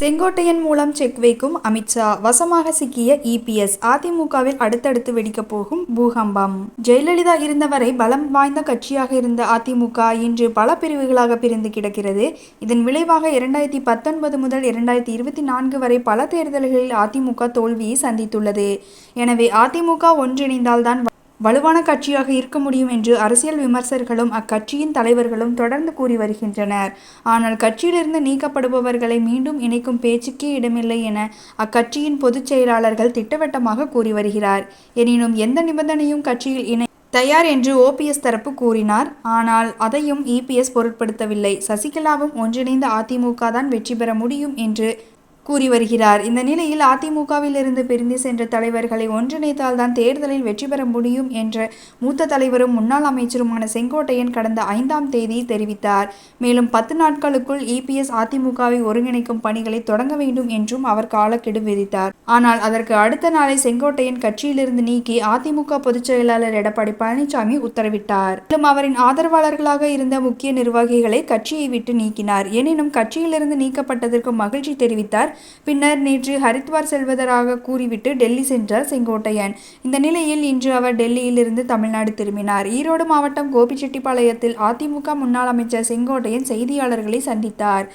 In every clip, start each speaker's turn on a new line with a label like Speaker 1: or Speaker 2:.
Speaker 1: செங்கோட்டையன் மூலம் செக் வைக்கும் அமித்ஷா, வசமாக சிக்கிய இபிஎஸ், அதிமுகவில் அடுத்தடுத்து வெடிக்கப் போகும் பூகம்பம். ஜெயலலிதா இருந்தவரை பலம் வாய்ந்த கட்சியாக இருந்த அதிமுக இன்று பல பிரிவுகளாக பிரிந்து கிடக்கிறது. இதன் விளைவாக 2019 முதல் 2024 வரை பல தேர்தல்களில் அதிமுக தோல்வியை சந்தித்துள்ளது. எனவே அதிமுக ஒன்றிணைந்தால்தான் வலுவான கட்சியாக இருக்க முடியும் என்று அரசியல் விமர்சகர்களும் அக்கட்சியின் தலைவர்களும் தொடர்ந்து கூறி வருகின்றனர். ஆனால் கட்சியிலிருந்து நீக்கப்படுபவர்களை மீண்டும் இணைக்கும் பேச்சுக்கே இடமில்லை என அக்கட்சியின் பொதுச் செயலாளர்கள் திட்டவட்டமாக கூறி வருகிறார். எனினும் எந்த நிபந்தனையும் கட்சியில் இணை தயார் என்று ஓபிஎஸ் தரப்பு கூறினார். ஆனால் அதையும் இபிஎஸ் பொருட்படுத்தவில்லை. சசிகலாவும் ஒன்றிணைந்த அதிமுக தான் வெற்றி பெற முடியும் என்று கூறி வருகிறார். இந்த நிலையில் அதிமுகவில் இருந்து பிரிந்து சென்ற தலைவர்களை ஒன்றிணைத்தால்தான் தேர்தலில் வெற்றி பெற முடியும் என்ற மூத்த தலைவரும் முன்னாள் அமைச்சருமான செங்கோட்டையன் கடந்த 5ஆம் தேதி தெரிவித்தார். மேலும் 10 நாட்களுக்குள் இபிஎஸ் அதிமுகவை ஒருங்கிணைக்கும் பணிகளை தொடங்க வேண்டும் என்றும் அவர் காலக்கெடு விதித்தார். ஆனால் அதற்கு அடுத்த நாளை செங்கோட்டையன் கட்சியிலிருந்து நீக்கி அதிமுக பொதுச் செயலாளர் எடப்பாடி பழனிசாமி உத்தரவிட்டார். மேலும் அவரின் ஆதரவாளர்களாக இருந்த முக்கிய நிர்வாகிகளை கட்சியை விட்டு நீக்கினார். எனினும் கட்சியிலிருந்து நீக்கப்பட்டதற்கு மகிழ்ச்சி தெரிவித்தார். பின்னர் நேற்று ஹரித்வார் செல்வதாக கூறிவிட்டு டெல்லி சென்றார் செங்கோட்டையன். இந்த நிலையில் இன்று அவர் டெல்லியில் இருந்து தமிழ்நாடு திரும்பினார். ஈரோடு மாவட்டம் கோபிச்செட்டிப்பாளையத்தில் அதிமுக முன்னாள் அமைச்சர் செங்கோட்டையன் செய்தியாளர்களை சந்தித்தார்.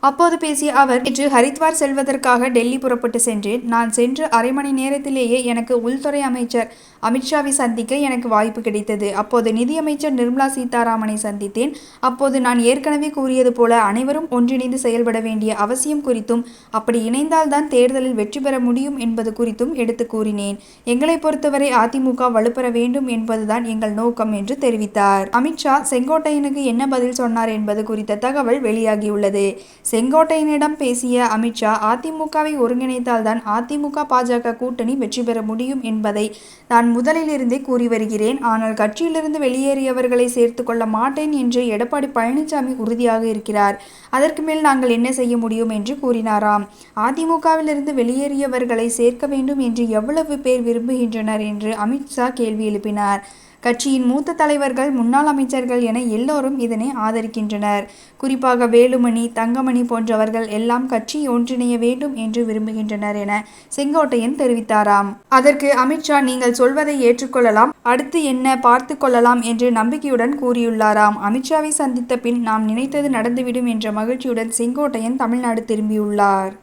Speaker 1: அப்போது பேசிய அவர், நேற்று ஹரித்வார் செல்வதற்காக டெல்லி புறப்பட்டு சென்றேன். நான் சென்று அரை மணி நேரத்திலேயே எனக்கு உள்துறை அமைச்சர் அமித்ஷாவை சந்திக்க எனக்கு வாய்ப்பு கிடைத்தது. அப்போது நிதியமைச்சர் நிர்மலா சீதாராமனை சந்தித்தேன். அப்போது நான் ஏற்கனவே கூறியது போல அனைவரும் ஒன்றிணைந்து செயல்பட வேண்டிய அவசியம் குறித்தும், அப்படி இணைந்தால்தான் தேர்தலில் வெற்றி பெற முடியும் என்பது குறித்தும் எடுத்து கூறினேன். எங்களை பொறுத்தவரை அதிமுக வலுப்பெற வேண்டும் என்பதுதான் எங்கள் நோக்கம் என்று தெரிவித்தார். அமித்ஷா செங்கோட்டையனுக்கு என்ன பதில் சொன்னார் என்பது குறித்த தகவல் வெளியாகியுள்ளது. செங்கோட்டையனிடம் பேசிய அமித்ஷா, அதிமுகவை ஒருங்கிணைத்தால்தான் அதிமுக பாஜக கூட்டணி வெற்றி பெற முடியும் என்பதை நான் முதலில் இருந்தே கூறி வருகிறேன். ஆனால் கட்சியிலிருந்து வெளியேறியவர்களை சேர்த்து கொள்ள மாட்டேன் என்று எடப்பாடி பழனிசாமி உறுதியாக இருக்கிறார். அதற்கு மேல் நாங்கள் என்ன செய்ய முடியும் என்று கூறினாராம். அதிமுகவிலிருந்து வெளியேறியவர்களை சேர்க்க வேண்டும் என்று எவ்வளவு பேர் விரும்புகின்றனர் என்று அமித்ஷா கேள்வி எழுப்பினார். கட்சியின் மூத்த தலைவர்கள், முன்னாள் அமைச்சர்கள் என எல்லோரும் இதனை ஆதரிக்கின்றனர். குறிப்பாக வேலுமணி, தங்கமணி போன்றவர்கள் எல்லாம் கட்சி ஒன்றிணைய வேண்டும் என்று விரும்புகின்றனர் என செங்கோட்டையன் தெரிவித்தாராம். அதற்கு அமித்ஷா, நீங்கள் சொல்வதை ஏற்றுக்கொள்ளலாம், அடுத்து என்ன பார்த்து கொள்ளலாம் என்று நம்பிக்கையுடன் கூறியுள்ளாராம். அமித்ஷாவை சந்தித்த பின் நாம் நினைத்தது நடந்துவிடும் என்ற மகிழ்ச்சியுடன் செங்கோட்டையன் தமிழ்நாடு திரும்பியுள்ளார்.